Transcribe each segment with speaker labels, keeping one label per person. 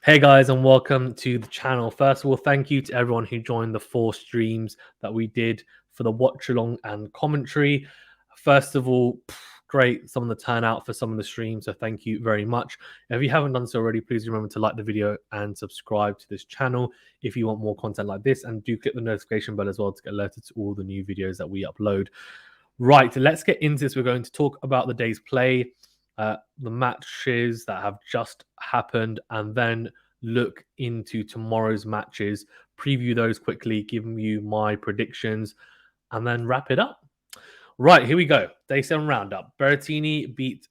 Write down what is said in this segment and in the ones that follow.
Speaker 1: Hey guys, and welcome to the channel. First of all, thank you to everyone who joined the 4 streams that we did for the watch along and commentary. First of all, great, some of the turnout for some of the streams, so thank you very much. If you haven't done so already, please remember to like the video and subscribe to this channel if you want more content like this, and do click the notification bell as well to get alerted to all the new videos that we upload. Right, let's get into this. We're going to talk about the day's play, the matches that have just happened, and then look into tomorrow's matches, preview those quickly, give you my predictions, and then wrap it up. Right, here we go. Day 7 roundup. Berrettini beat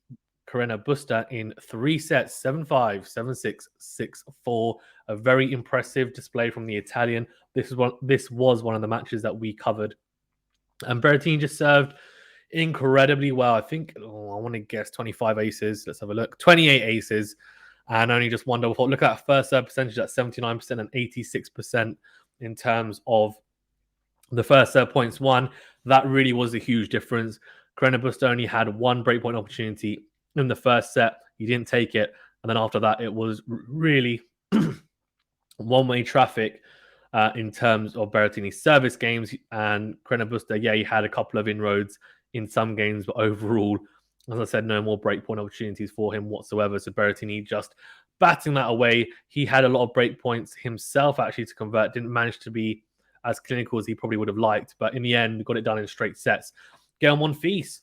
Speaker 1: Aryna Busta in 3 sets, 7-5, 7-6, 6-4. A very impressive display from the Italian. This was one of the matches that we covered. And Berrettini just served incredibly well. I think, I want to guess 25 aces. Let's have a look. 28 aces and only just one double fault. Look at that first serve percentage at 79% and 86% in terms of the first serve points won. That really was a huge difference. Aryna Busta only had one breakpoint opportunity in the first set. He didn't take it. And then after that, it was really one-way traffic in terms of Berrettini's service games. And Aryna Busta, yeah, he had a couple of inroads in some games, but overall, as I said, no more breakpoint opportunities for him whatsoever. So Berrettini just batting that away. He had a lot of breakpoints himself actually to convert. Didn't manage to be as clinical as he probably would have liked, but in the end, got it done in straight sets. Gael Monfils,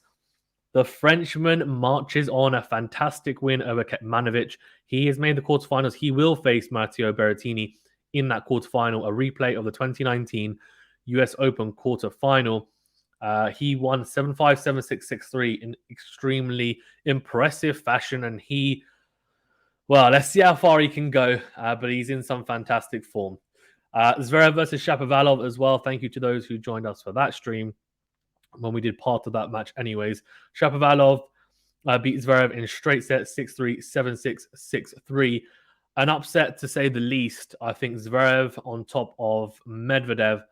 Speaker 1: the Frenchman, marches on a fantastic win over Kecmanovic. He has made the quarterfinals. He will face Matteo Berrettini in that quarterfinal, a replay of the 2019 US Open quarterfinal. He won 7-5, 7-6, 6-3 in extremely impressive fashion. And well, let's see how far he can go, but he's in some fantastic form. Zverev versus Shapovalov as well. Thank you to those who joined us for that stream when we did part of that match anyways. Shapovalov beat Zverev in straight sets, 6-3, 7-6, 6-3. An upset to say the least. I think Zverev on top of Medvedev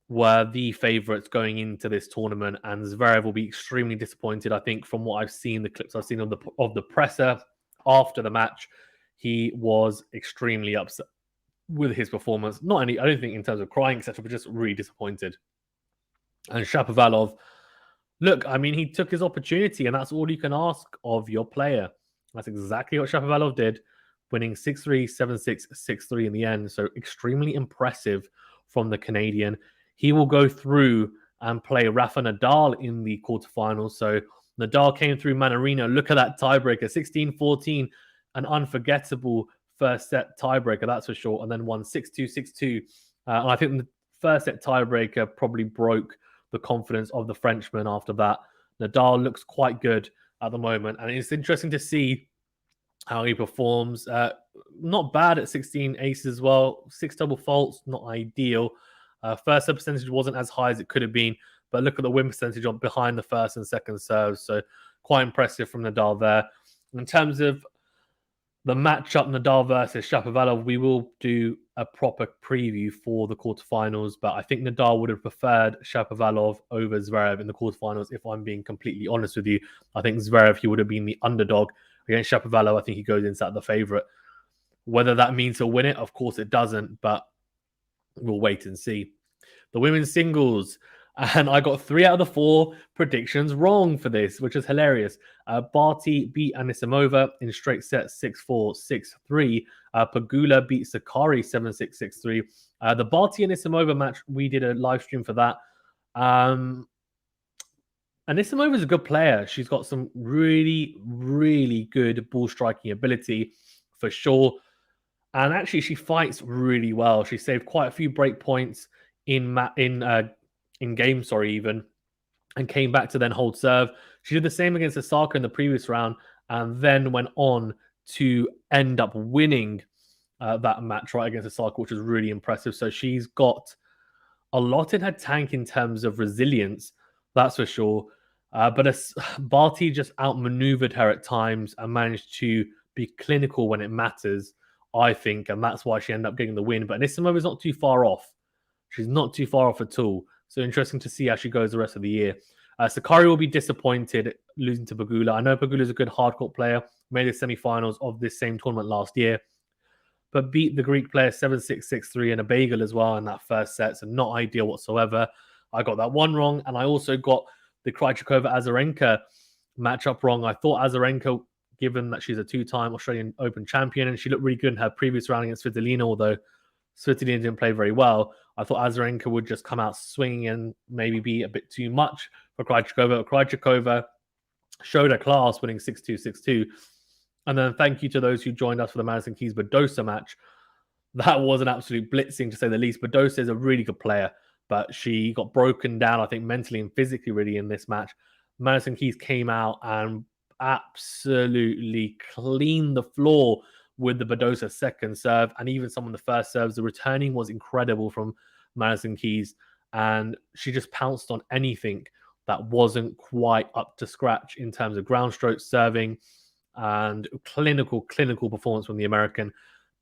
Speaker 1: were the favourites going into this tournament, and Zverev will be extremely disappointed. I think from what I've seen, the clips I've seen of the presser after the match, he was extremely upset with his performance. Not only, I don't think in terms of crying, etc., but just really disappointed. And Shapovalov, look, I mean, he took his opportunity, and that's all you can ask of your player. That's exactly what Shapovalov did, winning 6-3, 7-6, 6-3 in the end. So extremely impressive from the Canadian. He will go through and play Rafa Nadal in the quarterfinals. So Nadal came through Manarino. Look at that tiebreaker, 16-14, an unforgettable first set tiebreaker, that's for sure. And then won 6-2, 6-2. And I think the first set tiebreaker probably broke the confidence of the Frenchman after that. Nadal looks quite good at the moment. And it's interesting to see how he performs. Not bad at 16 aces as well. 6 double faults, not ideal. First serve percentage wasn't as high as it could have been, but look at the win percentage on behind the first and second serves. So quite impressive from Nadal there. In terms of the matchup, Nadal versus Shapovalov, we will do a proper preview for the quarterfinals, but I think Nadal would have preferred Shapovalov over Zverev in the quarterfinals, if I'm being completely honest with you. I think Zverev, he would have been the underdog. Against Shapovalov, I think he goes inside the favourite. Whether that means he'll win it, of course it doesn't, but we'll wait and see. The women's singles, and I got 3 out of the 4 predictions wrong for this, which is hilarious. Barty beat Animisova in straight sets, 6-4, 6-3. Pegula beat Sakkari 7-6, 6-3. The Barty Animisova match, we did a live stream for that. Animisova is a good player. She's got some really, really good ball striking ability for sure. And actually, she fights really well. She saved quite a few break points in game, even, and came back to then hold serve. She did the same against Osaka in the previous round, and then went on to end up winning that match right against Osaka, which was really impressive. So she's got a lot in her tank in terms of resilience, that's for sure. But Barty just outmaneuvered her at times and managed to be clinical when it matters, I think, and that's why she ended up getting the win. But Animisova is not too far off. She's not too far off at all. So interesting to see how she goes the rest of the year. Sakkari will be disappointed losing to Pegula. I know Pegula is a good hardcourt player, made the semi-finals of this same tournament last year, but beat the Greek player 7-6, 6-3 and a bagel as well in that first set, so not ideal whatsoever. I got that one wrong, and I also got the Krejcikova-Azarenka matchup wrong. I thought Azarenka, given that she's a two-time Australian Open champion, and she looked really good in her previous round against Svitolina, although Svitolina didn't play very well. I thought Azarenka would just come out swinging and maybe be a bit too much for Krejcikova. Krejcikova showed her class, winning 6-2, 6-2. And then thank you to those who joined us for the Madison Keys Badosa match. That was an absolute blitzing, to say the least. Badosa is a really good player, but she got broken down, I think, mentally and physically, really, in this match. Madison Keys came out and absolutely cleaned the floor with the Badosa second serve, and even some of the first serves. The returning was incredible from Madison Keys, and she just pounced on anything that wasn't quite up to scratch in terms of ground stroke serving, and clinical performance from the American.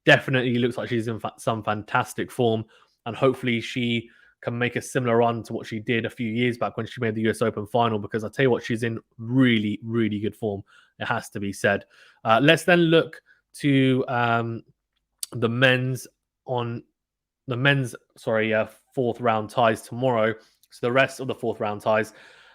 Speaker 1: Definitely looks like she's in some fantastic form, and hopefully she can make a similar run to what she did a few years back when she made the US Open final, because I'll tell you what, she's in really good form, it has to be said. Let's then look to the men's fourth round ties tomorrow. So the rest of the fourth round ties: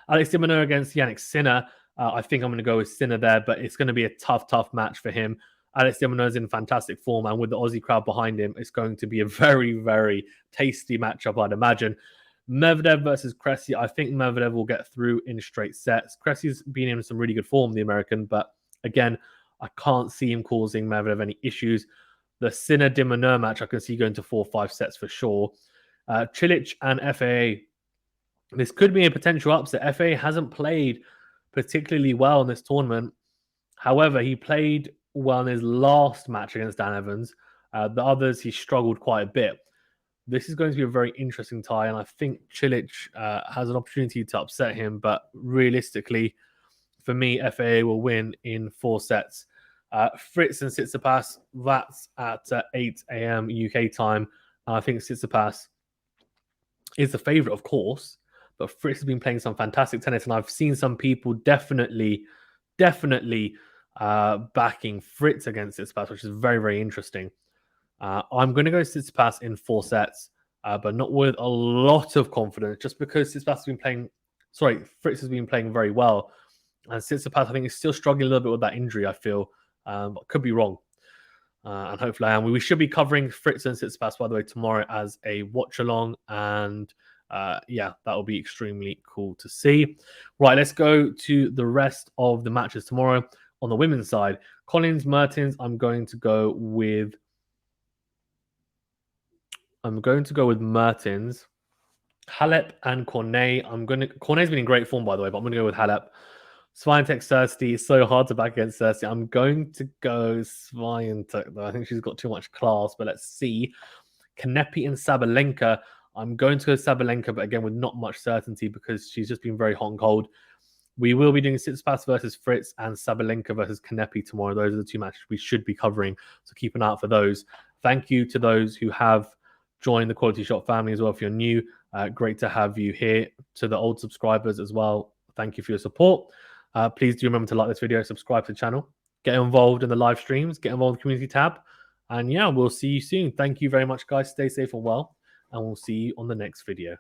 Speaker 1: Alex de Minaur against Jannik Sinner. I think I'm going to go with Sinner there, but it's going to be a tough match for him. Alex de Minaur is in fantastic form, and with the Aussie crowd behind him, it's going to be a very tasty matchup, I'd imagine. Medvedev versus Cressy. I think Medvedev will get through in straight sets. Cressy's been in some really good form, the American, but again, I can't see him causing Medvedev any issues. The Sinner-de Minaur match, I can see going to 4-5 sets for sure. Cilic and FAA. This could be a potential upset. FAA hasn't played particularly well in this tournament. However, he played well in his last match against Dan Evans. The others, he struggled quite a bit. This is going to be a very interesting tie, and I think Cilic has an opportunity to upset him, but realistically, for me, FAA will win in 4 sets. Fritz and Tsitsipas, that's at 8 a.m. UK time. I think Tsitsipas is the favourite, of course, but Fritz has been playing some fantastic tennis, and I've seen some people definitely backing Fritz against Tsitsipas, which is very interesting. I'm going to go Tsitsipas in 4 sets, but not with a lot of confidence, just because Fritz has been playing very well, and Tsitsipas, I think, is still struggling a little bit with that injury, I feel, but could be wrong. And hopefully I am. We should be covering Fritz and Tsitsipas, by the way, tomorrow as a watch-along, and that will be extremely cool to see. Right, let's go to the rest of the matches tomorrow. On the women's side, Collins, Mertens, I'm going to go with Mertens. Halep and Cornet. Cornet's been in great form, by the way, but I'm going to go with Halep. Swiatek, Thirsty. It's so hard to back against Thirsty. I'm going to go Swiatek, though. I think she's got too much class, but let's see. Kanepi and Sabalenka. I'm going to go Sabalenka, but again, with not much certainty, because she's just been very hot and cold. We will be doing Tsitsipas versus Fritz and Sabalenka versus Kanepi tomorrow. Those are the 2 matches we should be covering, so keep an eye out for those. Thank you to those who have joined the Quality Shot family as well. If you're new, great to have you here. To the old subscribers as well, thank you for your support. Please do remember to like this video, subscribe to the channel, get involved in the live streams, get involved in the community tab, and we'll see you soon. Thank you very much, guys. Stay safe and well, and we'll see you on the next video.